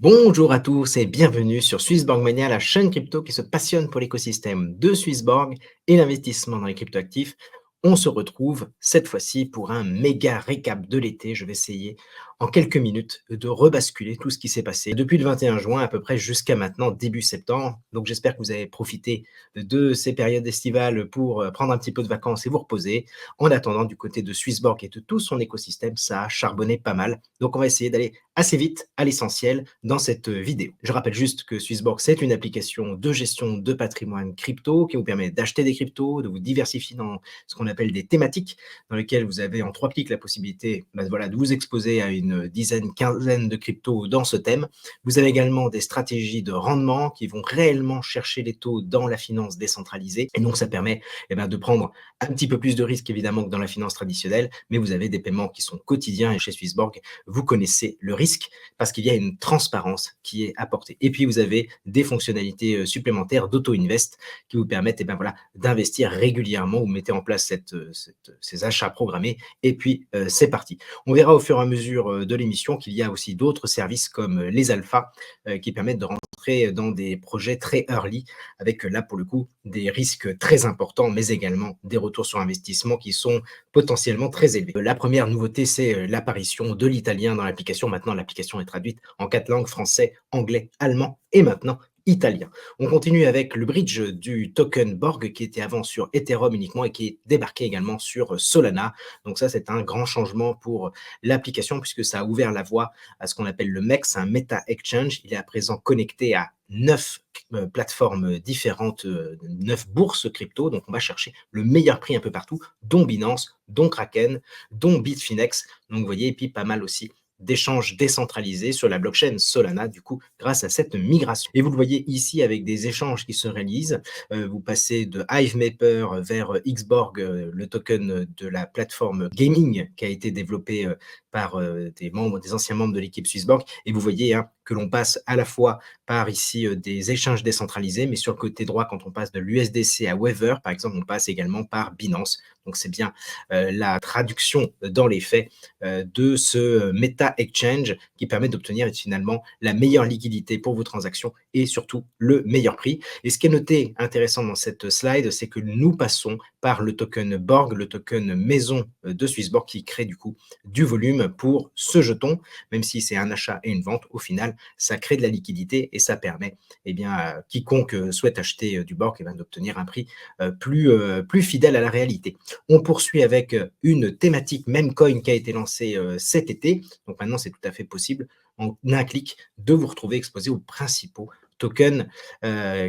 Bonjour à tous et bienvenue sur Swissborg Mania, la chaîne crypto qui se passionne pour l'écosystème de Swissborg et l'investissement dans les cryptoactifs. On se retrouve cette fois-ci pour un méga récap de l'été. Je vais essayer en quelques minutes de rebasculer tout ce qui s'est passé depuis le 21 juin à peu près jusqu'à maintenant début septembre. Donc j'espère que vous avez profité de ces périodes estivales pour prendre un petit peu de vacances et vous reposer. En attendant, du côté de Swissborg et de tout son écosystème, ça a charbonné pas mal. Donc on va essayer d'aller assez vite à l'essentiel dans cette vidéo. Je rappelle juste que Swissborg, c'est une application de gestion de patrimoine crypto qui vous permet d'acheter des cryptos, de vous diversifier dans ce qu'on appelle des thématiques, dans lesquelles vous avez en 3 clics la possibilité voilà, de vous exposer à une dizaine, quinzaine de cryptos dans ce thème. Vous avez également des stratégies de rendement qui vont réellement chercher les taux dans la finance décentralisée. Et donc, ça permet de prendre un petit peu plus de risques, évidemment, que dans la finance traditionnelle, mais vous avez des paiements qui sont quotidiens. Et chez Swissborg, vous connaissez le risque parce qu'il y a une transparence qui est apportée. Et puis, vous avez des fonctionnalités supplémentaires d'auto-invest qui vous permettent voilà, d'investir régulièrement. Vous mettez en place ces achats programmés et puis c'est parti. On verra au fur et à mesure de l'émission qu'il y a aussi d'autres services comme les alphas qui permettent de rentrer dans des projets très early avec là pour le coup des risques très importants mais également des retours sur investissement qui sont potentiellement très élevés. La première nouveauté, c'est l'apparition de l'italien dans l'application. Maintenant, l'application est traduite en 4 langues, français, anglais, allemand et maintenant italien. On continue avec le bridge du token Borg qui était avant sur Ethereum uniquement et qui est débarqué également sur Solana. Donc ça, c'est un grand changement pour l'application puisque ça a ouvert la voie à ce qu'on appelle le MEX, un Meta Exchange. Il est à présent connecté à 9 plateformes différentes, 9 bourses crypto. Donc on va chercher le meilleur prix un peu partout, dont Binance, dont Kraken, dont Bitfinex. Donc vous voyez, et puis pas mal aussi d'échanges décentralisés sur la blockchain Solana, du coup, grâce à cette migration. Et vous le voyez ici avec des échanges qui se réalisent. Vous passez de HiveMapper vers Xborg, le token de la plateforme gaming qui a été développé par des anciens membres de l'équipe Swissborg. Et vous voyez que l'on passe à la fois par ici des échanges décentralisés, mais sur le côté droit, quand on passe de l'USDC à Weaver, par exemple, on passe également par Binance. Donc, c'est bien la traduction dans les faits de ce Meta Exchange qui permet d'obtenir finalement la meilleure liquidité pour vos transactions et surtout le meilleur prix. Et ce qui est noté intéressant dans cette slide, c'est que nous passons par le token Borg, le token maison de Swissborg qui crée du coup du volume pour ce jeton, même si c'est un achat et une vente, au final, ça crée de la liquidité et ça permet à quiconque souhaite acheter du Borg d'obtenir un prix plus fidèle à la réalité. On poursuit avec une thématique Memecoin qui a été lancée cet été. Donc maintenant, c'est tout à fait possible en un clic de vous retrouver exposé aux principaux tokens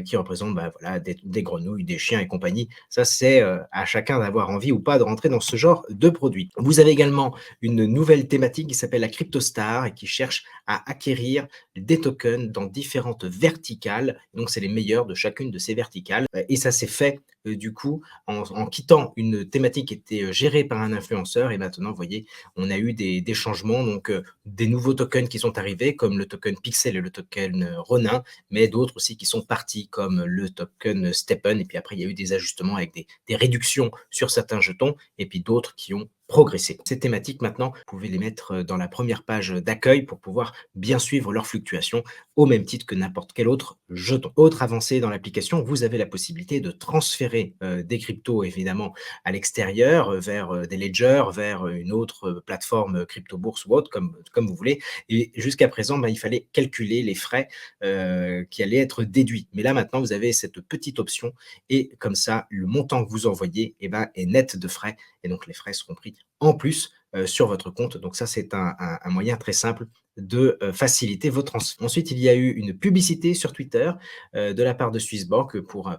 qui représentent voilà, des grenouilles, des chiens et compagnie. Ça, c'est à chacun d'avoir envie ou pas de rentrer dans ce genre de produit. Vous avez également une nouvelle thématique qui s'appelle la CryptoStar et qui cherche à acquérir des tokens dans différentes verticales. Donc, c'est les meilleurs de chacune de ces verticales. Et ça s'est fait du coup, en quittant une thématique qui était gérée par un influenceur. Et maintenant, vous voyez, on a eu des changements, donc des nouveaux tokens qui sont arrivés, comme le token Pixel et le token Ronin, mais d'autres aussi qui sont partis, comme le token Steppen. Et puis après, il y a eu des ajustements avec des réductions sur certains jetons, et puis d'autres qui ont progresser. Ces thématiques, maintenant, vous pouvez les mettre dans la première page d'accueil pour pouvoir bien suivre leurs fluctuations au même titre que n'importe quel autre jeton. Autre avancée dans l'application, vous avez la possibilité de transférer des cryptos, évidemment, à l'extérieur, vers des ledgers, vers une autre plateforme crypto-bourse ou autre, comme vous voulez. Et jusqu'à présent, il fallait calculer les frais qui allaient être déduits. Mais là, maintenant, vous avez cette petite option et comme ça, le montant que vous envoyez est net de frais et donc les frais seront pris en plus sur votre compte. Donc ça, c'est un moyen très simple de faciliter vos transferts. Ensuite, il y a eu une publicité sur Twitter de la part de Swissborg pour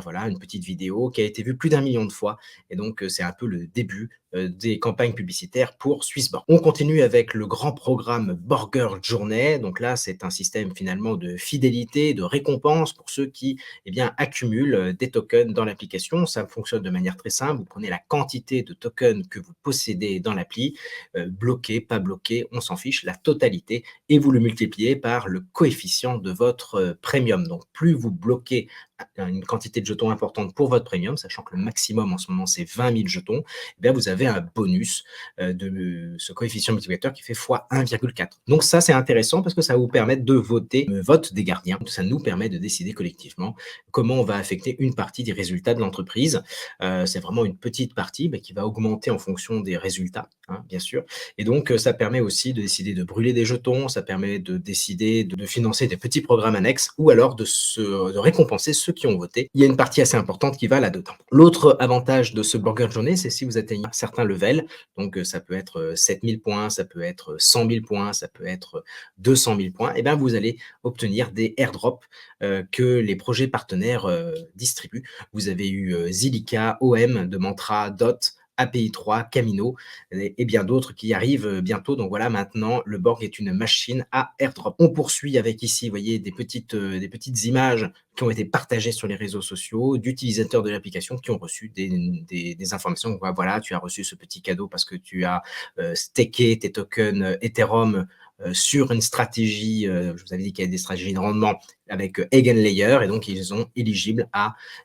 voilà, une petite vidéo qui a été vue plus d'1 million de fois. Et donc, c'est un peu le début des campagnes publicitaires pour Swissborg. On continue avec le grand programme Borger Journey. Donc là, c'est un système finalement de fidélité, de récompense pour ceux qui accumulent des tokens dans l'application. Ça fonctionne de manière très simple. Vous prenez la quantité de tokens que vous possédez dans l'appli, bloqué, pas bloqué, on s'en fiche. La totalité fonctionnalités et vous le multipliez par le coefficient de votre premium. Donc, plus vous bloquez une quantité de jetons importante pour votre premium, sachant que le maximum en ce moment c'est 20 000 jetons, eh bien vous avez un bonus de ce coefficient multiplicateur qui fait fois 1,4. Donc ça c'est intéressant parce que ça va vous permettre de voter le vote des gardiens. Ça nous permet de décider collectivement comment on va affecter une partie des résultats de l'entreprise. C'est vraiment une petite partie qui va augmenter en fonction des résultats, hein, bien sûr. Et donc ça permet aussi de décider de brûler des jetons, ça permet de décider de financer des petits programmes annexes ou alors de récompenser ceux qui ont voté. Il y a une partie assez importante qui va là-dedans. L'autre avantage de ce burger de journée, c'est si vous atteignez un certain level, donc ça peut être 7 000 points, ça peut être 100 000 points, ça peut être 200 000 points, et bien vous allez obtenir des airdrops que les projets partenaires distribuent. Vous avez eu Zilliqa, OM, de Mantra, Dot, API3, Camino et bien d'autres qui arrivent bientôt. Donc voilà, maintenant, le Borg est une machine à airdrop. On poursuit avec ici, vous voyez, des petites images qui ont été partagées sur les réseaux sociaux d'utilisateurs de l'application qui ont reçu des informations. Donc, voilà, tu as reçu ce petit cadeau parce que tu as staké tes tokens Ethereum sur une stratégie, je vous avais dit qu'il y a des stratégies de rendement avec Eigenlayer, et donc ils sont éligibles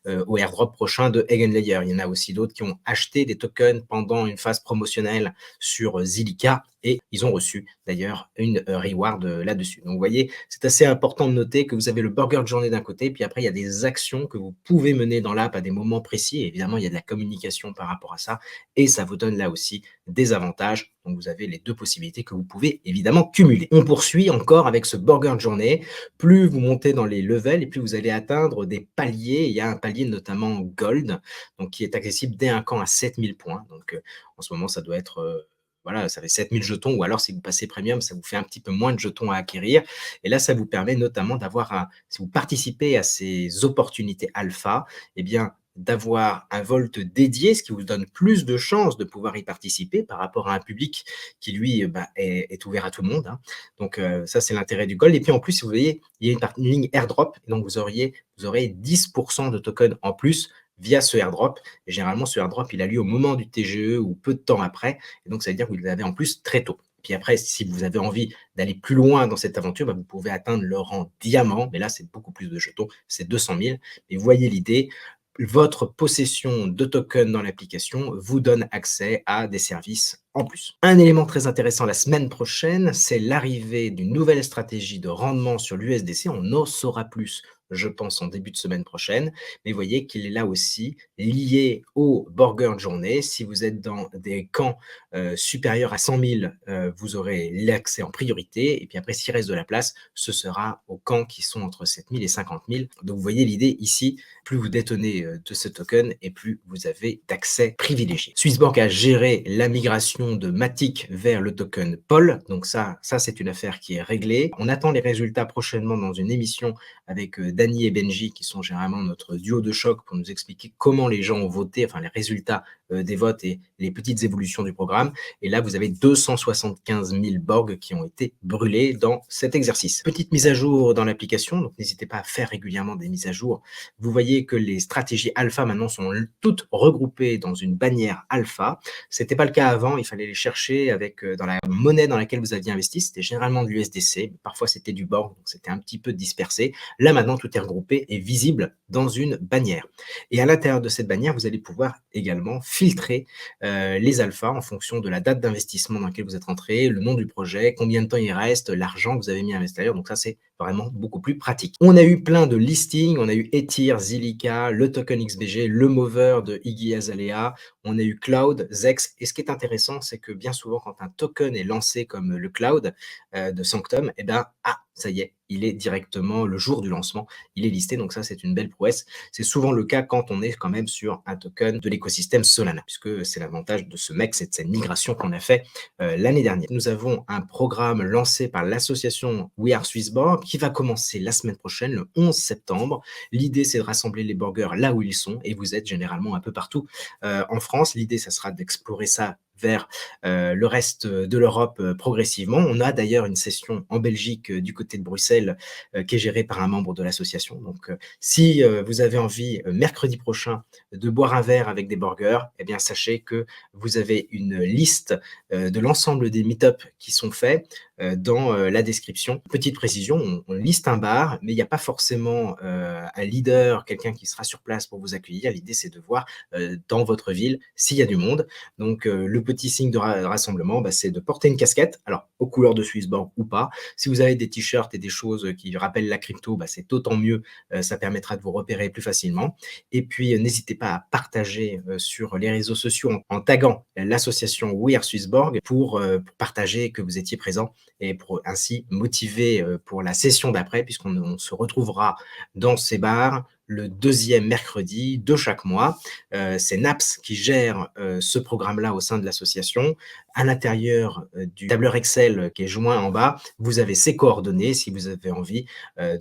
au airdrop prochain de Eigenlayer. Il y en a aussi d'autres qui ont acheté des tokens pendant une phase promotionnelle sur Zilliqa, et ils ont reçu d'ailleurs une reward là-dessus. Donc vous voyez, c'est assez important de noter que vous avez le burger de journée d'un côté, puis après il y a des actions que vous pouvez mener dans l'app à des moments précis, et évidemment il y a de la communication par rapport à ça, et ça vous donne là aussi des avantages. Donc vous avez les deux possibilités que vous pouvez évidemment cumuler. On poursuit encore avec ce burger de journée. Plus vous montez dans les levels et plus vous allez atteindre des paliers. Il y a un palier notamment Gold, donc qui est accessible dès un camp à 7 000 points. Donc en ce moment, ça doit être voilà, ça fait 7 000 jetons, ou alors si vous passez premium, ça vous fait un petit peu moins de jetons à acquérir. Et là, ça vous permet notamment d'avoir si vous participez à ces opportunités alpha, eh bien, d'avoir un Volt dédié, ce qui vous donne plus de chances de pouvoir y participer par rapport à un public qui, lui, est ouvert à tout le monde, hein. Donc, ça, c'est l'intérêt du Gold. Et puis, en plus, si vous voyez, il y a une ligne airdrop, et donc vous aurez 10% de tokens en plus via ce airdrop. Et généralement, ce airdrop, il a lieu au moment du TGE ou peu de temps après. Et donc, ça veut dire que vous l'avez en plus très tôt. Puis après, si vous avez envie d'aller plus loin dans cette aventure, vous pouvez atteindre le rang diamant. Mais là, c'est beaucoup plus de jetons, c'est 200 000. Et vous voyez l'idée, votre possession de tokens dans l'application vous donne accès à des services en plus. Un élément très intéressant la semaine prochaine, c'est l'arrivée d'une nouvelle stratégie de rendement sur l'USDC. On en saura plus, je pense, en début de semaine prochaine. Mais vous voyez qu'il est là aussi lié au burger de journée. Si vous êtes dans des camps supérieurs à 100 000, vous aurez l'accès en priorité. Et puis après, s'il reste de la place, ce sera aux camps qui sont entre 7 000 et 50 000. Donc vous voyez l'idée ici, plus vous détenez de ce token et plus vous avez d'accès privilégié. Swissborg a géré la migration de Matic vers le token POL. Donc ça c'est une affaire qui est réglée. On attend les résultats prochainement dans une émission avec Dany et Benji, qui sont généralement notre duo de choc, pour nous expliquer comment les gens ont voté, enfin les résultats des votes et les petites évolutions du programme. Et là, vous avez 275 000 Borg qui ont été brûlés dans cet exercice. Petite mise à jour dans l'application, donc n'hésitez pas à faire régulièrement des mises à jour. Vous voyez que les stratégies alpha maintenant sont toutes regroupées dans une bannière alpha. C'était pas le cas avant, il fallait les chercher avec dans la monnaie dans laquelle vous aviez investi. C'était généralement de l'USDC, parfois c'était du Borg, donc c'était un petit peu dispersé. Là maintenant, tout est regroupé et visible dans une bannière. Et à l'intérieur de cette bannière, vous allez pouvoir également filtrer les alphas en fonction de la date d'investissement dans laquelle vous êtes rentré, le nom du projet, combien de temps il reste, l'argent que vous avez mis à l'extérieur. Donc ça, c'est vraiment beaucoup plus pratique. On a eu plein de listings, on a eu Ethir, Zilliqa, le token XBG, le mover de Iggy Azalea, on a eu Cloud, Zex. Et ce qui est intéressant, c'est que bien souvent, quand un token est lancé comme le Cloud de Sanctum, eh ben, ça y est, il est directement, le jour du lancement, il est listé. Donc ça, c'est une belle prouesse. C'est souvent le cas quand on est quand même sur un token de l'écosystème Solana, puisque c'est l'avantage de ce MEX et de cette migration qu'on a fait l'année dernière. Nous avons un programme lancé par l'association We Are Swissborg qui va commencer la semaine prochaine, le 11 septembre. L'idée, c'est de rassembler les burgers là où ils sont, et vous êtes généralement un peu partout en France. L'idée, ça sera d'explorer ça vers le reste de l'Europe progressivement. On a d'ailleurs une session en Belgique du côté de Bruxelles qui est gérée par un membre de l'association. Donc, si vous avez envie mercredi prochain de boire un verre avec des burgers, eh bien, sachez que vous avez une liste de l'ensemble des meet-up qui sont faits dans la description. Petite précision, on liste un bar, mais il n'y a pas forcément un leader, quelqu'un qui sera sur place pour vous accueillir. L'idée, c'est de voir dans votre ville s'il y a du monde. Donc, le petit signe de rassemblement, bah, c'est de porter une casquette, alors aux couleurs de Swissborg ou pas. Si vous avez des t-shirts et des choses qui rappellent la crypto, bah, c'est d'autant mieux, ça permettra de vous repérer plus facilement. Et puis, n'hésitez pas à partager sur les réseaux sociaux en taguant l'association We Are Swissborg pour partager que vous étiez présent et pour ainsi motiver pour la session d'après, puisqu'on se retrouvera dans ces bars le deuxième mercredi de chaque mois. C'est Naps qui gère ce programme-là au sein de l'association. À l'intérieur du tableur Excel qui est joint en bas, vous avez ses coordonnées si vous avez envie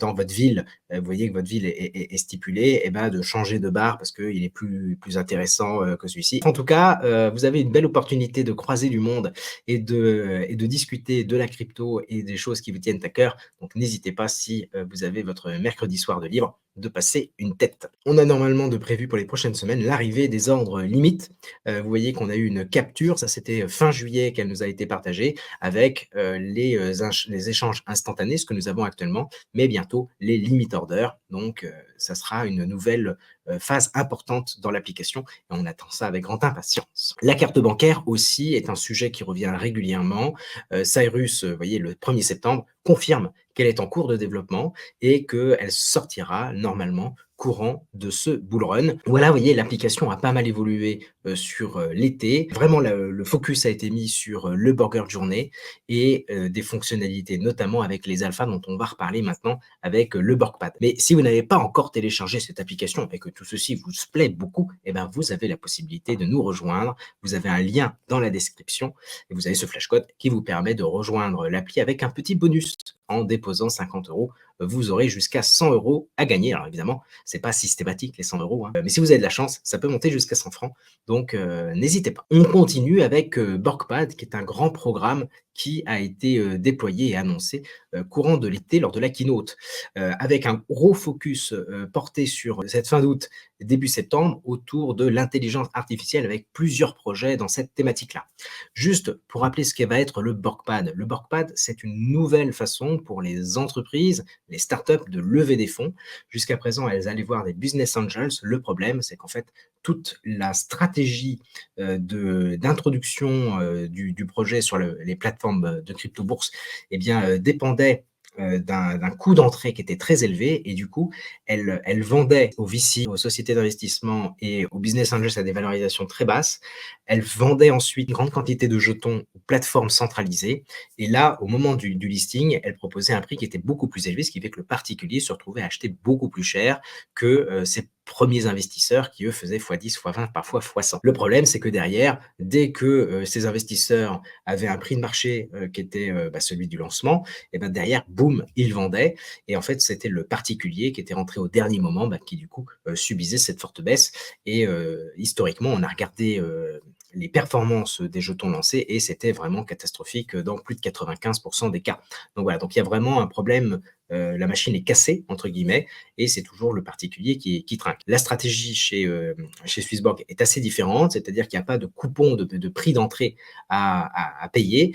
dans votre ville. Vous voyez que votre ville est stipulée, et ben, de changer de bar parce qu'il est plus intéressant que celui-ci. En tout cas, vous avez une belle opportunité de croiser du monde et de discuter de la crypto et des choses qui vous tiennent à cœur. Donc, n'hésitez pas, si vous avez votre mercredi soir de libre, de passer une tête. On a normalement de prévu pour les prochaines semaines l'arrivée des ordres limites. Vous voyez qu'on a eu une capture, ça c'était fin juillet qu'elle nous a été partagée, avec les échanges instantanés, ce que nous avons actuellement, mais bientôt les limit orders. Donc, ça sera une nouvelle phase importante dans l'application et on attend ça avec grande impatience. La carte bancaire aussi est un sujet qui revient régulièrement. Cyrus, vous voyez, le 1er septembre, confirme qu'elle est en cours de développement et qu'elle sortira normalement courant de ce bull run. Voilà, vous voyez, l'application a pas mal évolué sur l'été. Vraiment, le focus a été mis sur le burger de journée et des fonctionnalités, notamment avec les alphas dont on va reparler maintenant avec le Borgpad. Mais si vous n'avez pas encore téléchargé cette application et que tout ceci vous plaît beaucoup, eh ben, vous avez la possibilité de nous rejoindre. Vous avez un lien dans la description et vous avez ce flashcode qui vous permet de rejoindre l'appli avec un petit bonus. En déposant 50 €, vous aurez jusqu'à 100 € à gagner. Alors évidemment, c'est pas systématique les 100 €, hein, mais si vous avez de la chance, ça peut monter jusqu'à 100 francs, donc n'hésitez pas. On continue avec Borgpad, qui est un grand programme qui a été déployé et annoncé courant de l'été lors de la keynote, avec un gros focus porté sur cette fin d'août, début septembre, autour de l'intelligence artificielle, avec plusieurs projets dans cette thématique-là. Juste pour rappeler ce qu'est va être le Borgpad. Le Borgpad, c'est une nouvelle façon pour les entreprises, les startups de lever des fonds. Jusqu'à présent, elles allaient voir des business angels. Le problème, c'est qu'en fait, toute la stratégie d'introduction du projet sur les plateformes de crypto-bourse, eh bien, dépendait d'un coût d'entrée qui était très élevé et du coup, elle vendait aux VC, aux sociétés d'investissement et aux business angels à des valorisations très basses. Elle vendait ensuite une grande quantité de jetons aux plateformes centralisées et là, au moment du listing, elle proposait un prix qui était beaucoup plus élevé, ce qui fait que le particulier se retrouvait à acheter beaucoup plus cher que ses premiers investisseurs qui, eux, faisaient x10, x20, parfois x100. Le problème, c'est que derrière, dès que ces investisseurs avaient un prix de marché qui était celui du lancement, et ben derrière, boum, ils vendaient. Et en fait, c'était le particulier qui était rentré au dernier moment, qui du coup subissait cette forte baisse. Et historiquement, on a regardé les performances des jetons lancés et c'était vraiment catastrophique dans plus de 95% des cas. Donc voilà, donc il y a vraiment un problème, la machine est cassée entre guillemets et c'est toujours le particulier qui trinque. La stratégie chez Swissborg est assez différente, c'est-à-dire qu'il n'y a pas de coupon de prix d'entrée à payer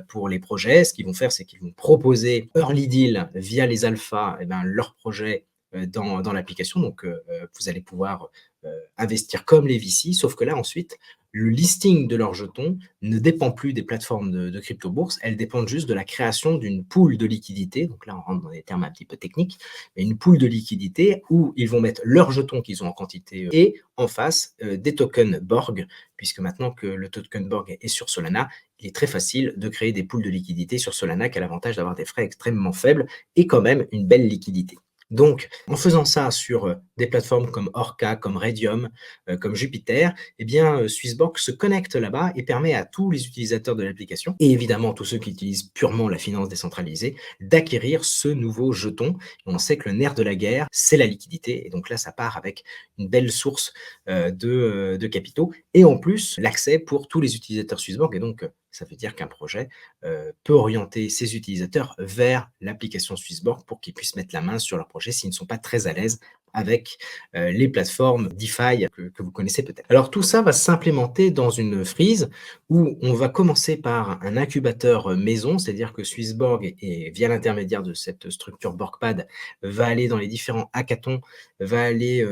pour les projets. Ce qu'ils vont faire, c'est qu'ils vont proposer early deal via les alphas, eh ben, leur projet dans l'application. Donc, vous allez pouvoir investir comme les VC, sauf que là, ensuite, le listing de leurs jetons ne dépend plus des plateformes de crypto-bourse, elles dépendent juste de la création d'une pool de liquidité. Donc là, on rentre dans des termes un petit peu techniques, mais une pool de liquidité où ils vont mettre leurs jetons qu'ils ont en quantité et en face des tokens Borg, puisque maintenant que le token Borg est sur Solana, il est très facile de créer des pools de liquidité sur Solana qui a l'avantage d'avoir des frais extrêmement faibles et quand même une belle liquidité. Donc, en faisant ça sur, des plateformes comme Orca, comme Radium, comme Jupiter, eh bien, Swissborg se connecte là-bas et permet à tous les utilisateurs de l'application et évidemment tous ceux qui utilisent purement la finance décentralisée, d'acquérir ce nouveau jeton. On sait que le nerf de la guerre, c'est la liquidité et donc là, ça part avec une belle source, de capitaux et en plus, l'accès pour tous les utilisateurs Swissborg et donc, ça veut dire qu'un projet, peut orienter ses utilisateurs vers l'application Swissborg pour qu'ils puissent mettre la main sur leur projet s'ils ne sont pas très à l'aise avec, les plateformes DeFi que vous connaissez peut-être. Alors tout ça va s'implémenter dans une frise où on va commencer par un incubateur, maison, c'est-à-dire que Swissborg et via l'intermédiaire de cette structure Borgpad, va aller dans les différents hackathons, va aller,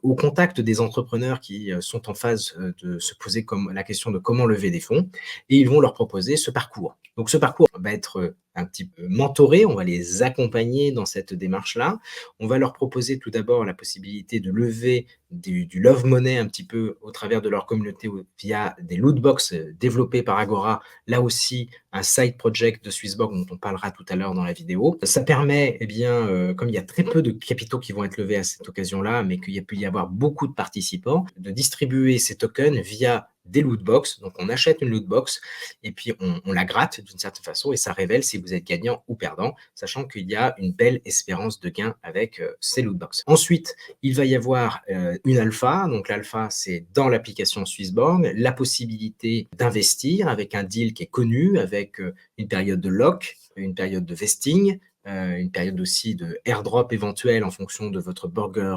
au contact des entrepreneurs qui, sont en phase, de se poser comme la question de comment lever des fonds et ils vont leur proposer ce parcours. Donc ce parcours va être, un petit peu mentoré, on va les accompagner dans cette démarche-là. On va leur proposer tout d'abord la possibilité de lever du love money un petit peu au travers de leur communauté via des loot box, développés par Agora. Là aussi, un side project de Swissborg dont on parlera tout à l'heure dans la vidéo. Ça permet, eh bien, comme il y a très peu de capitaux qui vont être levés à cette occasion-là, mais qu'il y a pu y avoir beaucoup de participants, de distribuer ces tokens via des loot box. Donc on achète une loot box et puis on la gratte d'une certaine façon et ça révèle si vous êtes gagnant ou perdant, sachant qu'il y a une belle espérance de gain avec ces loot box. Ensuite, il va y avoir une alpha. Donc l'alpha, c'est dans l'application Swissborg, la possibilité d'investir avec un deal qui est connu, avec une période de lock, une période de vesting, une période aussi de airdrop éventuel en fonction de votre burger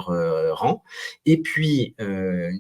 rang. Et puis,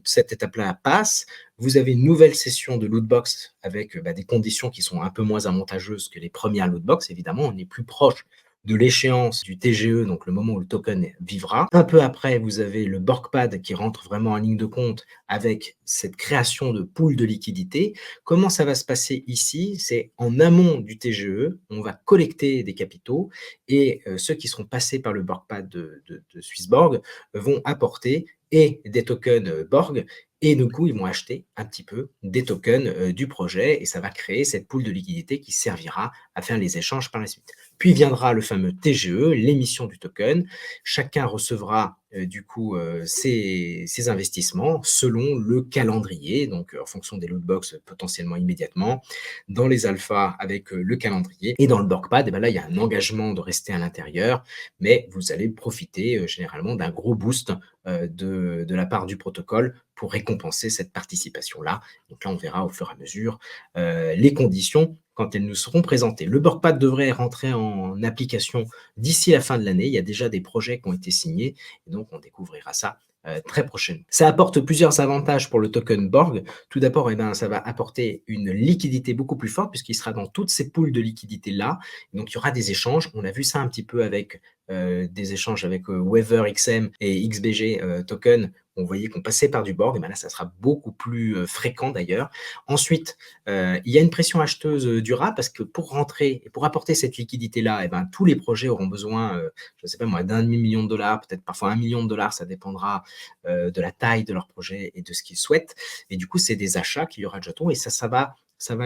cette étape-là passe, vous avez une nouvelle session de lootbox avec des conditions qui sont un peu moins avantageuses que les premières lootbox. Évidemment, on est plus proche de l'échéance du TGE, donc le moment où le token vivra. Un peu après, vous avez le Borgpad qui rentre vraiment en ligne de compte avec cette création de pool de liquidité. Comment ça va se passer ici? C'est en amont du TGE, on va collecter des capitaux et ceux qui seront passés par le Borgpad de Swissborg vont apporter et des tokens Borg et du coup, ils vont acheter un petit peu des tokens du projet et ça va créer cette pool de liquidité qui servira à faire les échanges par la suite. Puis viendra le fameux TGE, l'émission du token. Chacun recevra du coup ses investissements selon le calendrier, donc en fonction des lootbox potentiellement immédiatement, dans les alphas avec le calendrier et dans le Borgpad, et ben là il y a un engagement de rester à l'intérieur, mais vous allez profiter généralement d'un gros boost de la part du protocole pour récompenser cette participation-là. Donc là, on verra au fur et à mesure les conditions quand elles nous seront présentées. Le Borgpad devrait rentrer en application d'ici la fin de l'année. Il y a déjà des projets qui ont été signés et donc on découvrira ça très prochainement. Ça apporte plusieurs avantages pour le token Borg. Tout d'abord, eh ben, ça va apporter une liquidité beaucoup plus forte puisqu'il sera dans toutes ces poules de liquidité-là. Donc, il y aura des échanges. On a vu ça un petit peu avec des échanges avec Weather XM et XBG Token. On voyait qu'on passait par du Borg, et ben là, ça sera beaucoup plus fréquent d'ailleurs. Ensuite, il y a une pression acheteuse durable parce que pour rentrer et pour apporter cette liquidité-là, eh ben, tous les projets auront besoin, je ne sais pas moi, d'1,5 million de dollars, peut-être parfois 1 million de dollars, ça dépendra de la taille de leur projet et de ce qu'ils souhaitent. Et du coup, c'est des achats qu'il y aura de jetons et ça va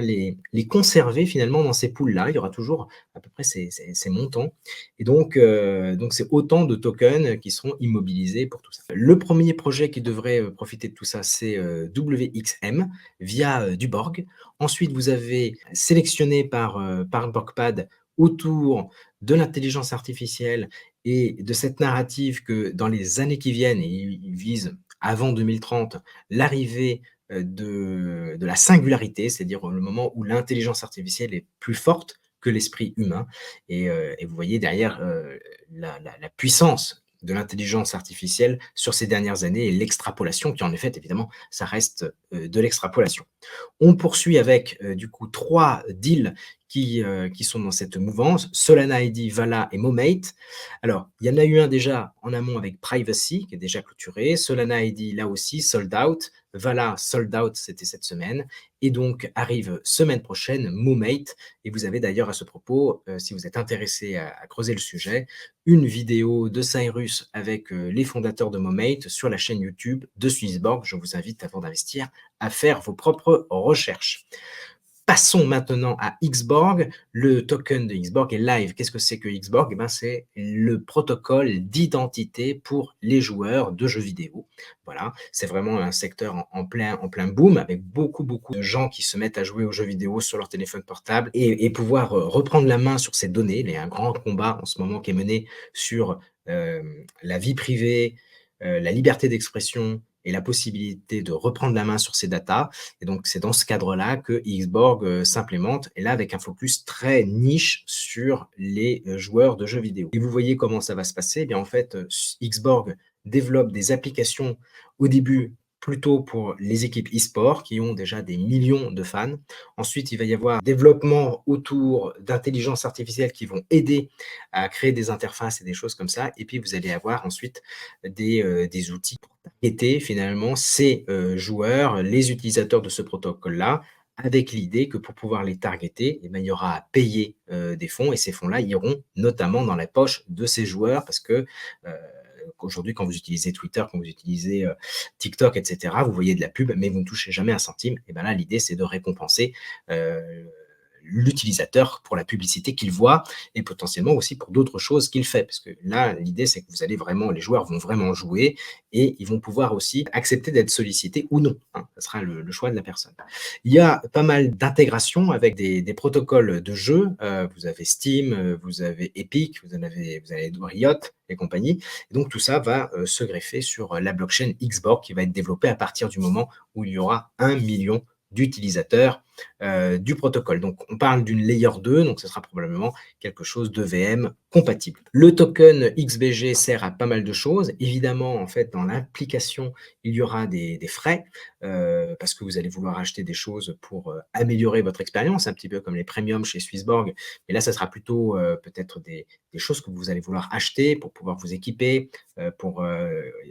les conserver finalement dans ces pools-là. Il y aura toujours à peu près ces montants. Et donc c'est autant de tokens qui seront immobilisés pour tout ça. Le premier projet qui devrait profiter de tout ça, c'est WXM via du Borg. Ensuite, vous avez sélectionné par Borgpad autour de l'intelligence artificielle et de cette narrative que dans les années qui viennent, et ils visent avant 2030, l'arrivée de la singularité, c'est-à-dire le moment où l'intelligence artificielle est plus forte que l'esprit humain. Et vous voyez derrière la puissance de l'intelligence artificielle sur ces dernières années et l'extrapolation, qui en effet, évidemment, ça reste de l'extrapolation. On poursuit avec du coup 3 deals qui sont dans cette mouvance, Solana ID, Vala et Momate. Alors, il y en a eu un déjà en amont avec Privacy, qui est déjà clôturé. Solana ID, là aussi, sold out. Vala, sold out, c'était cette semaine. Et donc, arrive semaine prochaine, Momate. Et vous avez d'ailleurs à ce propos, si vous êtes intéressé à creuser le sujet, une vidéo de Cyrus avec les fondateurs de Momate sur la chaîne YouTube de Swissborg. Je vous invite, avant d'investir, à faire vos propres recherches. Passons maintenant à Xborg. Le token de Xborg est live. Qu'est-ce que c'est que Xborg? Eh ben, c'est le protocole d'identité pour les joueurs de jeux vidéo. Voilà, c'est vraiment un secteur en plein boom, avec beaucoup de gens qui se mettent à jouer aux jeux vidéo sur leur téléphone portable et pouvoir reprendre la main sur ces données. Il y a un grand combat en ce moment qui est mené sur la vie privée, la liberté d'expression et la possibilité de reprendre la main sur ces datas. Et donc, c'est dans ce cadre-là que Xborg s'implémente, et là avec un focus très niche sur les joueurs de jeux vidéo. Et vous voyez comment ça va se passer. Eh bien, en fait, Xborg développe des applications au début plutôt pour les équipes e-sport qui ont déjà des millions de fans. Ensuite, il va y avoir développement autour d'intelligence artificielle qui vont aider à créer des interfaces et des choses comme ça. Et puis, vous allez avoir ensuite des outils pour targeter finalement ces joueurs, les utilisateurs de ce protocole-là, avec l'idée que pour pouvoir les targeter, eh ben, il y aura à payer des fonds, et ces fonds-là iront notamment dans la poche de ces joueurs parce que aujourd'hui, quand vous utilisez Twitter, quand vous utilisez TikTok, etc., vous voyez de la pub, mais vous ne touchez jamais un centime. Et bien là, l'idée, c'est de récompenser l'utilisateur pour la publicité qu'il voit et potentiellement aussi pour d'autres choses qu'il fait. Parce que là, l'idée, c'est que vous allez vraiment, les joueurs vont vraiment jouer et ils vont pouvoir aussi accepter d'être sollicités ou non, hein. Ça sera le choix de la personne. Il y a pas mal d'intégrations avec des protocoles de jeu. Vous avez Steam, vous avez Epic, vous avez Riot et compagnie. Et donc tout ça va se greffer sur la blockchain Xborg qui va être développée à partir du moment où il y aura 1 million d'utilisateurs du protocole. Donc on parle d'une layer 2, donc ce sera probablement quelque chose de VM compatible. Le token XBG sert à pas mal de choses. Évidemment, en fait, dans l'application, il y aura des frais parce que vous allez vouloir acheter des choses pour améliorer votre expérience, un petit peu comme les premiums chez Swissborg. Mais là, ça sera plutôt peut-être des choses que vous allez vouloir acheter pour pouvoir vous équiper. Il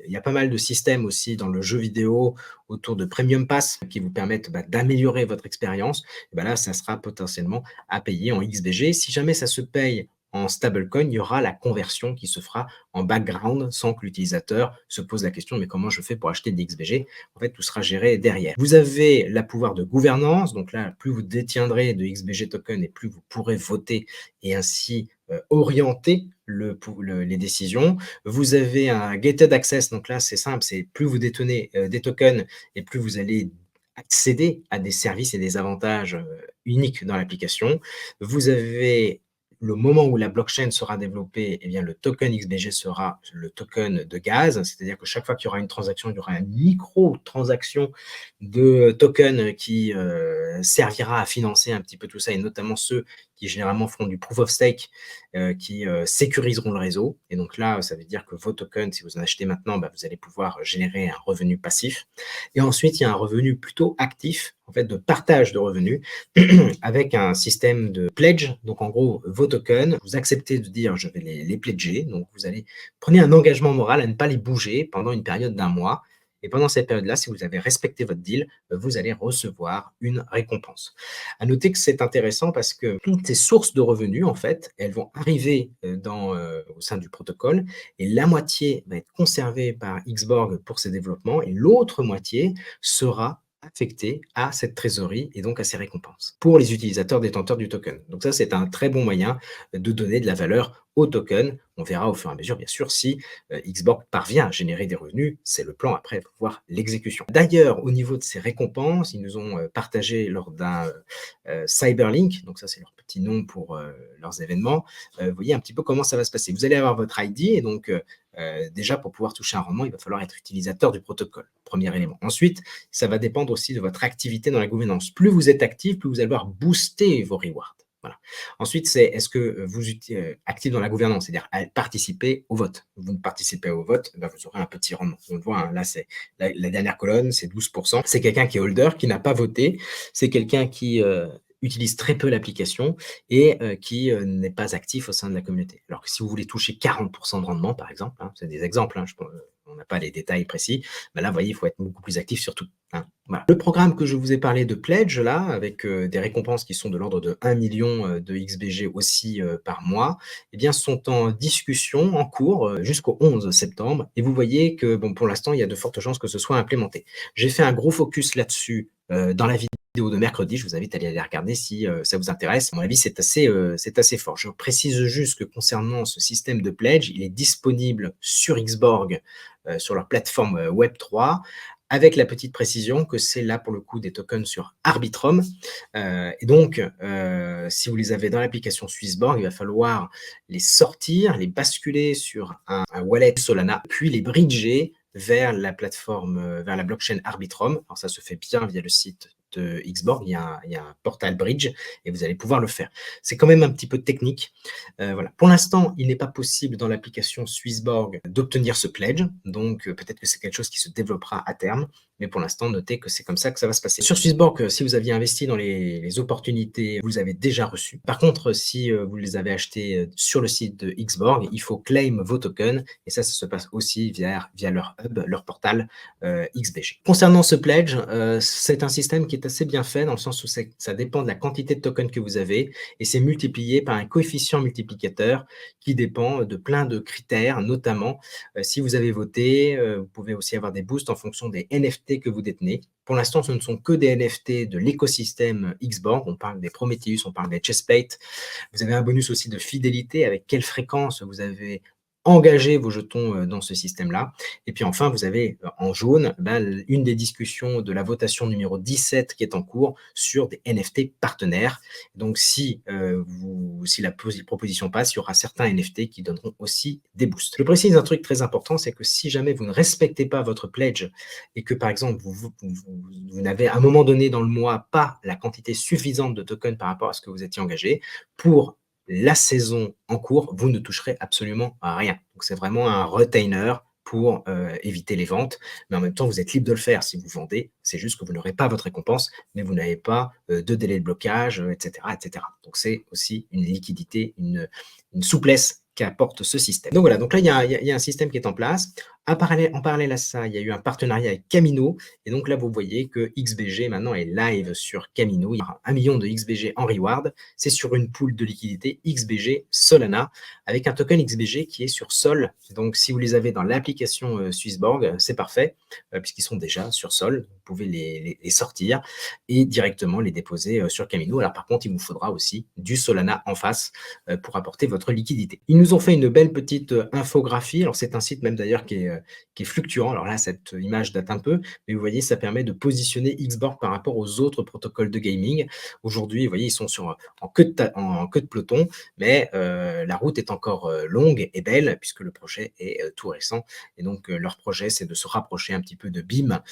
y a pas mal de systèmes aussi dans le jeu vidéo autour de Premium Pass qui vous permettent d'améliorer votre expérience. Et ben là, ça sera potentiellement à payer en XBG. Si jamais ça se paye en stablecoin, il y aura la conversion qui se fera en background sans que l'utilisateur se pose la question, mais comment je fais pour acheter des XBG? En fait, tout sera géré derrière. Vous avez la pouvoir de gouvernance. Donc là, plus vous détiendrez de XBG token et plus vous pourrez voter et ainsi orienter les décisions. Vous avez un gated access. Donc là, c'est simple, c'est plus vous détenez des tokens et plus vous allez accéder à des services et des avantages uniques dans l'application. Vous avez le moment où la blockchain sera développée, eh bien, le token XBG sera le token de gaz, c'est-à-dire que chaque fois qu'il y aura une transaction, il y aura une micro-transaction de token qui servira à financer un petit peu tout ça, et notamment ceux qui généralement feront du proof of stake, qui sécuriseront le réseau. Et donc là, ça veut dire que vos tokens, si vous en achetez maintenant, vous allez pouvoir générer un revenu passif. Et ensuite, il y a un revenu plutôt actif, en fait, de partage de revenus, avec un système de pledge. Donc, en gros, vos tokens, vous acceptez de dire je vais les pledger. Donc, prenez un engagement moral à ne pas les bouger pendant une période d'1 mois. Et pendant cette période-là, si vous avez respecté votre deal, vous allez recevoir une récompense. À noter que c'est intéressant parce que toutes ces sources de revenus, en fait, elles vont arriver au sein du protocole, et la moitié va être conservée par Xborg pour ses développements et l'autre moitié sera affectée à cette trésorerie et donc à ces récompenses pour les utilisateurs détenteurs du token. Donc ça, c'est un très bon moyen de donner de la valeur au token. On verra au fur et à mesure, bien sûr, si Xborg parvient à générer des revenus. C'est le plan après pour voir l'exécution. D'ailleurs, au niveau de ces récompenses, ils nous ont partagé lors d'un Cyberlink, donc ça c'est leur petit nom pour leurs événements. Vous voyez un petit peu comment ça va se passer. Vous allez avoir votre ID et donc déjà pour pouvoir toucher un rendement, il va falloir être utilisateur du protocole, premier élément. Ensuite, ça va dépendre aussi de votre activité dans la gouvernance. Plus vous êtes actif, plus vous allez devoir booster vos rewards. Voilà. Ensuite, c'est est-ce que vous êtes actif dans la gouvernance, c'est-à-dire à participer au vote. Vous participez au vote, vous aurez un petit rendement. On le voit, hein, là, c'est la dernière colonne, c'est 12%. C'est quelqu'un qui est holder, qui n'a pas voté. C'est quelqu'un qui utilise très peu l'application et qui n'est pas actif au sein de la communauté. Alors que si vous voulez toucher 40% de rendement, par exemple, hein, c'est des exemples, hein, on n'a pas les détails précis, là, vous voyez, il faut être beaucoup plus actif surtout. Hein, voilà. Le programme que je vous ai parlé de Pledge, là, avec des récompenses qui sont de l'ordre de 1 million de XBG aussi par mois, eh bien, sont en discussion, en cours, jusqu'au 11 septembre. Et vous voyez que, bon, pour l'instant, il y a de fortes chances que ce soit implémenté. J'ai fait un gros focus là-dessus dans la vidéo de mercredi. Je vous invite à aller la regarder si, ça vous intéresse. À mon avis, c'est assez fort. Je précise juste que concernant ce système de pledge, il est disponible sur Xborg, sur leur plateforme, Web3, avec la petite précision que c'est là, pour le coup, des tokens sur Arbitrum. Et donc, si vous les avez dans l'application Swissborg, il va falloir les sortir, les basculer sur un wallet Solana, puis les bridger vers la plateforme, vers la blockchain Arbitrum. Alors ça se fait bien via le site de Xborg, il y a un portal bridge et vous allez pouvoir le faire. C'est quand même un petit peu technique. Voilà. Pour l'instant, il n'est pas possible dans l'application Swissborg d'obtenir ce pledge, donc peut-être que c'est quelque chose qui se développera à terme, mais pour l'instant, notez que c'est comme ça que ça va se passer. Sur Swissborg, si vous aviez investi dans les opportunités, vous les avez déjà reçues. Par contre, si vous les avez achetées sur le site de Xborg, il faut claim vos tokens, et ça se passe aussi via leur hub, leur portal XBG. Concernant ce pledge, c'est un système qui est assez bien fait, dans le sens où ça dépend de la quantité de tokens que vous avez, et c'est multiplié par un coefficient multiplicateur qui dépend de plein de critères, notamment si vous avez voté, vous pouvez aussi avoir des boosts en fonction des NFT que vous détenez. Pour l'instant, ce ne sont que des NFT de l'écosystème Xborg. On parle des Prometheus, on parle des Chestplate. Vous avez un bonus aussi de fidélité, avec quelle fréquence vous avez engagé vos jetons dans ce système-là. Et puis enfin, vous avez en jaune une des discussions de la votation numéro 17 qui est en cours sur des NFT partenaires. Donc si la proposition passe, il y aura certains NFT qui donneront aussi des boosts. Je précise un truc très important, c'est que si jamais vous ne respectez pas votre pledge et que par exemple vous n'avez à un moment donné dans le mois pas la quantité suffisante de tokens par rapport à ce que vous étiez engagé, pour la saison en cours, vous ne toucherez absolument à rien. Donc c'est vraiment un retainer pour éviter les ventes, mais en même temps, vous êtes libre de le faire si vous vendez. C'est juste que vous n'aurez pas votre récompense, mais vous n'avez pas de délai de blocage, etc., etc. Donc c'est aussi une liquidité, une souplesse qu'apporte ce système. Donc voilà, donc là, il y a un système qui est en place. En parallèle à ça, il y a eu un partenariat avec Camino. Et donc là, vous voyez que XBG maintenant est live sur Camino. Il y a 1 million de XBG en reward. C'est sur une pool de liquidité XBG Solana avec un token XBG qui est sur Sol. Donc si vous les avez dans l'application Swissborg, c'est parfait puisqu'ils sont déjà sur Sol. Vous pouvez les sortir et directement les déposer sur Camino. Alors par contre, il vous faudra aussi du Solana en face pour apporter votre liquidité. Ils nous ont fait une belle petite infographie. Alors c'est un site même d'ailleurs qui est fluctuant. Alors là, cette image date un peu, mais vous voyez, ça permet de positionner Xborg par rapport aux autres protocoles de gaming. Aujourd'hui, vous voyez, ils sont en queue de peloton, mais la route est encore longue et belle puisque le projet est tout récent. Et donc, leur projet, c'est de se rapprocher un petit peu de BIM,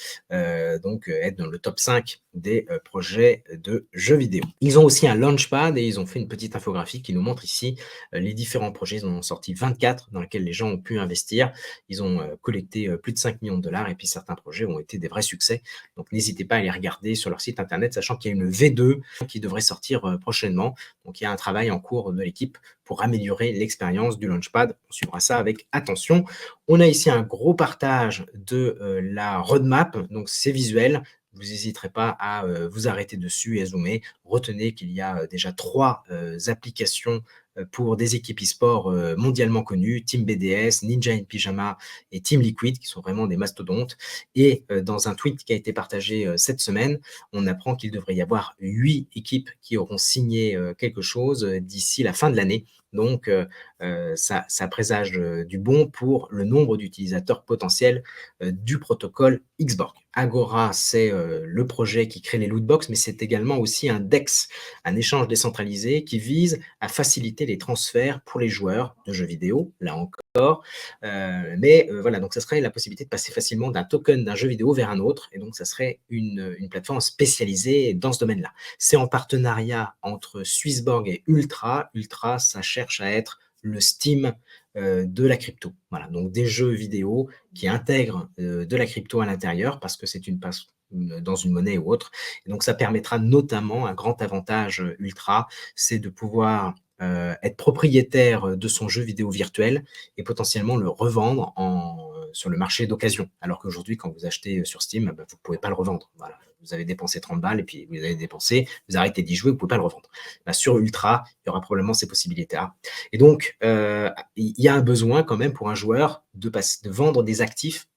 donc être dans le top 5 des projets de jeux vidéo. Ils ont aussi un launchpad et ils ont fait une petite infographie qui nous montre ici les différents projets. Ils en ont sorti 24 dans lesquels les gens ont pu investir. Ils ont collecté plus de 5 millions de dollars et puis certains projets ont été des vrais succès. Donc n'hésitez pas à les regarder sur leur site internet, sachant qu'il y a une V2 qui devrait sortir prochainement. Donc il y a un travail en cours de l'équipe pour améliorer l'expérience du Launchpad. On suivra ça avec attention. On a ici un gros partage de la roadmap, donc c'est visuel. Vous n'hésiterez pas à vous arrêter dessus et à zoomer. Retenez qu'il y a déjà 3 applications pour des équipes e-sport mondialement connues, Team BDS, Ninja in Pyjama et Team Liquid, qui sont vraiment des mastodontes. Et dans un tweet qui a été partagé cette semaine, on apprend qu'il devrait y avoir 8 équipes qui auront signé quelque chose d'ici la fin de l'année. Donc, ça présage du bon pour le nombre d'utilisateurs potentiels du protocole Xborg. Agora, c'est le projet qui crée les lootbox, mais c'est également aussi un DEX, un échange décentralisé qui vise à faciliter les transferts pour les joueurs de jeux vidéo, là encore. Mais voilà, donc ça serait la possibilité de passer facilement d'un token d'un jeu vidéo vers un autre, et donc ça serait une plateforme spécialisée dans ce domaine-là. C'est en partenariat entre Swissborg et Ultra. Ultra, ça cherche à être le Steam de la crypto. Voilà, donc des jeux vidéo qui intègrent de la crypto à l'intérieur parce que c'est dans une monnaie ou autre. Et donc ça permettra notamment, un grand avantage Ultra, c'est de pouvoir être propriétaire de son jeu vidéo virtuel et potentiellement le revendre sur le marché d'occasion. Alors qu'aujourd'hui, quand vous achetez sur Steam, vous ne pouvez pas le revendre. Voilà. Vous avez dépensé 30 balles et puis vous avez dépensé, vous arrêtez d'y jouer, vous ne pouvez pas le revendre. Sur Ultra, il y aura probablement ces possibilités-là. Et donc, il y a un besoin quand même pour un joueur de vendre des actifs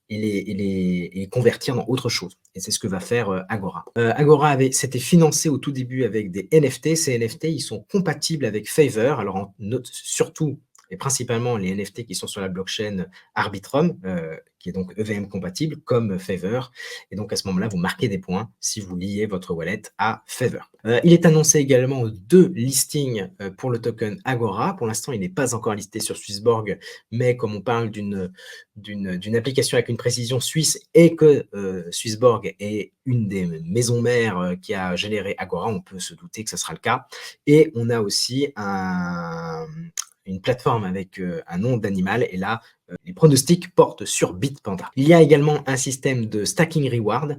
et les convertir dans autre chose. Et c'est ce que va faire Agora. Agora s'était financé au tout début avec des NFT. Ces NFT, ils sont compatibles avec Favor. Alors, surtout et principalement les NFT qui sont sur la blockchain Arbitrum, qui est donc EVM compatible, comme Favor. Et donc, à ce moment-là, vous marquez des points si vous liez votre wallet à Favor. Il est annoncé également 2 listings pour le token Agora. Pour l'instant, il n'est pas encore listé sur Swissborg, mais comme on parle d'une application avec une précision suisse et que Swissborg est une des maisons mères qui a généré Agora, on peut se douter que ce sera le cas. Et on a aussi une plateforme avec un nom d'animal, et là, les pronostics portent sur Bitpanda. Il y a également un système de stacking reward,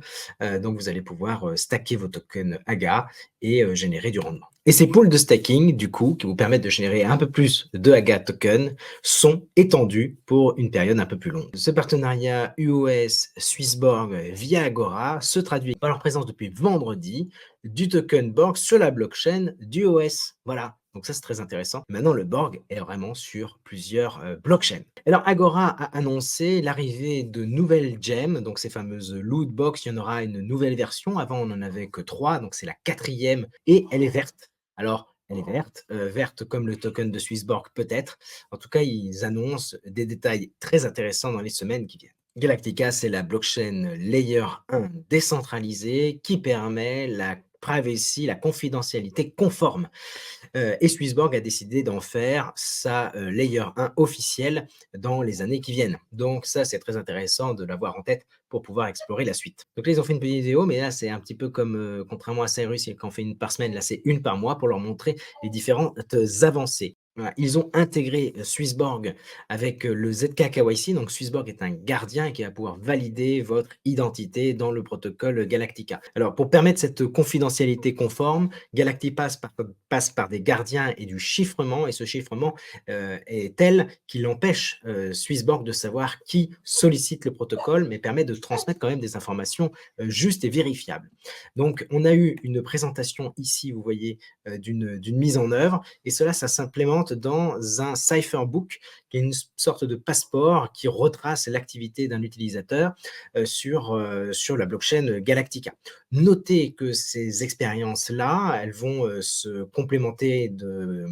donc vous allez pouvoir stacker vos tokens AGA et générer du rendement. Et ces pools de stacking, du coup, qui vous permettent de générer un peu plus de AGA tokens, sont étendus pour une période un peu plus longue. Ce partenariat UOS-Swissborg via Agora se traduit par leur présence depuis vendredi du token Borg sur la blockchain du OS. Voilà. Donc ça, c'est très intéressant. Maintenant, le Borg est vraiment sur plusieurs blockchains. Alors, Agora a annoncé l'arrivée de nouvelles gems, donc ces fameuses loot box. Il y en aura une nouvelle version. Avant, on n'en avait que 3, donc c'est la 4e, et elle est verte. Alors, elle est verte comme le token de Swissborg peut-être. En tout cas, ils annoncent des détails très intéressants dans les semaines qui viennent. Galactica, c'est la blockchain Layer 1 décentralisée qui permet la privacy, la confidentialité conforme. Et Swissborg a décidé d'en faire sa Layer 1 officielle dans les années qui viennent. Donc ça, c'est très intéressant de l'avoir en tête pour pouvoir explorer la suite. Donc là, ils ont fait une petite vidéo, mais là, c'est un petit peu comme, contrairement à Cyrus, qui en fait une par semaine, là, c'est une par mois pour leur montrer les différentes avancées. Voilà, ils ont intégré Swissborg avec le ZK KYC. Donc Swissborg est un gardien qui va pouvoir valider votre identité dans le protocole Galactica. Alors pour permettre cette confidentialité conforme, Galactica passe par des gardiens et du chiffrement, et ce chiffrement est tel qu'il empêche Swissborg de savoir qui sollicite le protocole, mais permet de transmettre quand même des informations justes et vérifiables. Donc on a eu une présentation ici, vous voyez, d'une mise en œuvre, et cela, ça s'implémente dans un cypherbook, qui est une sorte de passeport qui retrace l'activité d'un utilisateur sur la blockchain Galactica. Notez que ces expériences-là, elles vont se complémenter de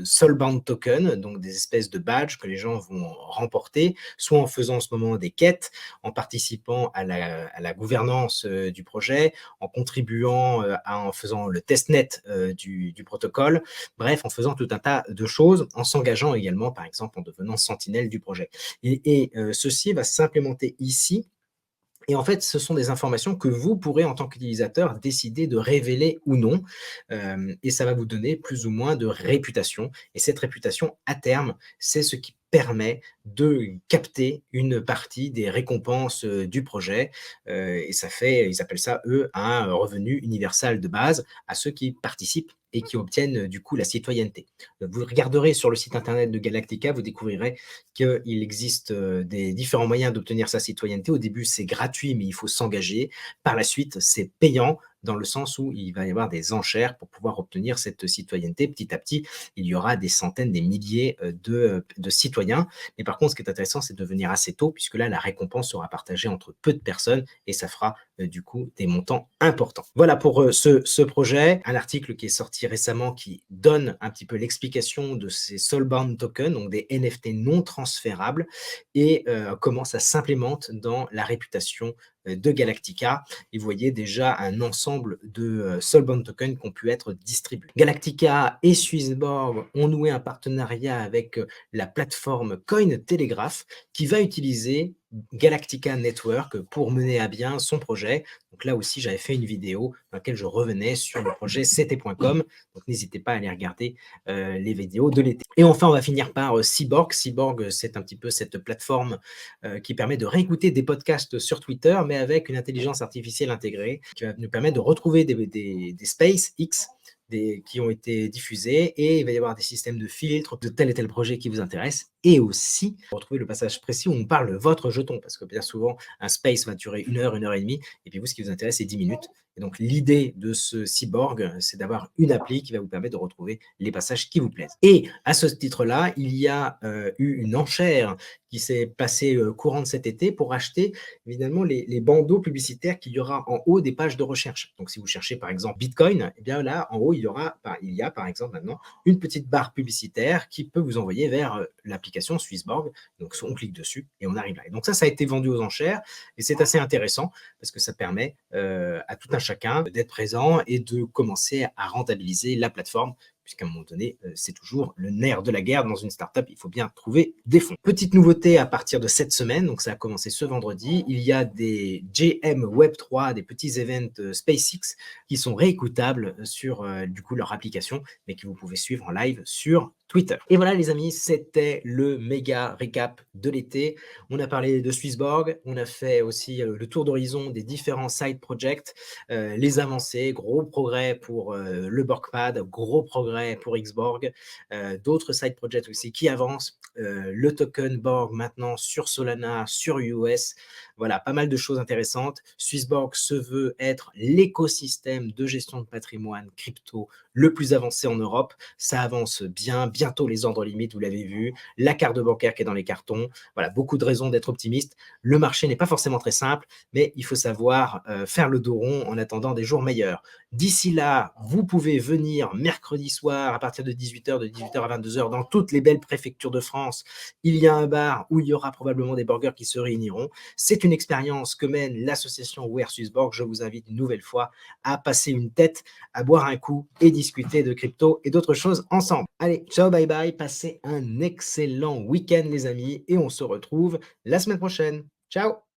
soulbound tokens, donc des espèces de badges que les gens vont remporter, soit en faisant en ce moment des quêtes, en participant à la gouvernance du projet, en contribuant, en faisant le testnet du protocole, bref, en faisant tout un tas de choses, en s'engageant également, par exemple, en devenant sentinelle du projet. Et ceci va s'implémenter ici. Et en fait, ce sont des informations que vous pourrez, en tant qu'utilisateur, décider de révéler ou non. Et ça va vous donner plus ou moins de réputation. Et cette réputation, à terme, c'est ce qui permet de capter une partie des récompenses du projet. Et ça fait, ils appellent ça, eux, un revenu universel de base à ceux qui participent et qui obtiennent du coup la citoyenneté. Vous regarderez sur le site internet de Galactica, vous découvrirez qu'il existe des différents moyens d'obtenir sa citoyenneté. Au début, c'est gratuit, mais il faut s'engager. Par la suite, c'est payant, dans le sens où il va y avoir des enchères pour pouvoir obtenir cette citoyenneté. Petit à petit, il y aura des centaines, des milliers de citoyens. Mais par contre, ce qui est intéressant, c'est de venir assez tôt, puisque là, la récompense sera partagée entre peu de personnes et ça fera du coup des montants importants. Voilà pour ce projet. Un article qui est sorti récemment qui donne un petit peu l'explication de ces soulbound tokens, donc des NFT non transférables, et comment ça s'implémente dans la réputation de Galactica. Et vous voyez déjà un ensemble de soulbound tokens qui ont pu être distribués. Galactica et Swissborg ont noué un partenariat avec la plateforme Cointelegraph qui va utiliser Galactica Network pour mener à bien son projet. Donc là aussi, j'avais fait une vidéo dans laquelle je revenais sur le projet ct.com. Donc n'hésitez pas à aller regarder les vidéos de l'été. Et enfin, on va finir par Cyborg. Cyborg, c'est un petit peu cette plateforme qui permet de réécouter des podcasts sur Twitter, mais avec une intelligence artificielle intégrée, qui va nous permettre de retrouver des SpaceX qui ont été diffusés, et il va y avoir des systèmes de filtres de tel et tel projet qui vous intéresse, et aussi retrouver le passage précis où on parle de votre jeton, parce que bien souvent, un space va durer 1 heure et demie, et puis vous, ce qui vous intéresse, c'est 10 minutes, Et donc, l'idée de ce cyborg, c'est d'avoir une appli qui va vous permettre de retrouver les passages qui vous plaisent. Et à ce titre-là, il y a eu une enchère qui s'est passée courant de cet été pour acheter évidemment les bandeaux publicitaires qu'il y aura en haut des pages de recherche. Donc, si vous cherchez par exemple Bitcoin, eh bien là, en haut, il y a par exemple maintenant une petite barre publicitaire qui peut vous envoyer vers l'application Swissborg. Donc, on clique dessus et on arrive là. Et donc, ça a été vendu aux enchères et c'est assez intéressant parce que ça permet à tout un chacun d'être présent et de commencer à rentabiliser la plateforme puisqu'à un moment donné, c'est toujours le nerf de la guerre dans une startup, il faut bien trouver des fonds. Petite nouveauté à partir de cette semaine, donc ça a commencé ce vendredi, il y a des JM Web3, des petits events SpaceX qui sont réécoutables sur du coup leur application, mais que vous pouvez suivre en live sur Twitter. Et voilà les amis, c'était le méga récap de l'été. On a parlé de Swissborg, on a fait aussi le tour d'horizon des différents side projects, les avancées, gros progrès pour le Borgpad, gros progrès pour Xborg, d'autres side projects aussi qui avancent, le token Borg maintenant sur Solana, sur US, voilà, pas mal de choses intéressantes. Swissborg se veut être l'écosystème de gestion de patrimoine crypto le plus avancé en Europe, ça avance bien, bientôt les ordres limites, vous l'avez vu, la carte bancaire qui est dans les cartons, voilà, beaucoup de raisons d'être optimiste. Le marché n'est pas forcément très simple, mais il faut savoir faire le dos rond en attendant des jours meilleurs. D'ici là, vous pouvez venir mercredi soir à partir de 18h, de 18h à 22h dans toutes les belles préfectures de France. Il y a un bar où il y aura probablement des burgers qui se réuniront. C'est une expérience que mène l'association Where Swissborg. Je vous invite une nouvelle fois à passer une tête, à boire un coup et discuter de crypto et d'autres choses ensemble. Allez, ciao, bye bye, passez un excellent week-end les amis et on se retrouve la semaine prochaine. Ciao!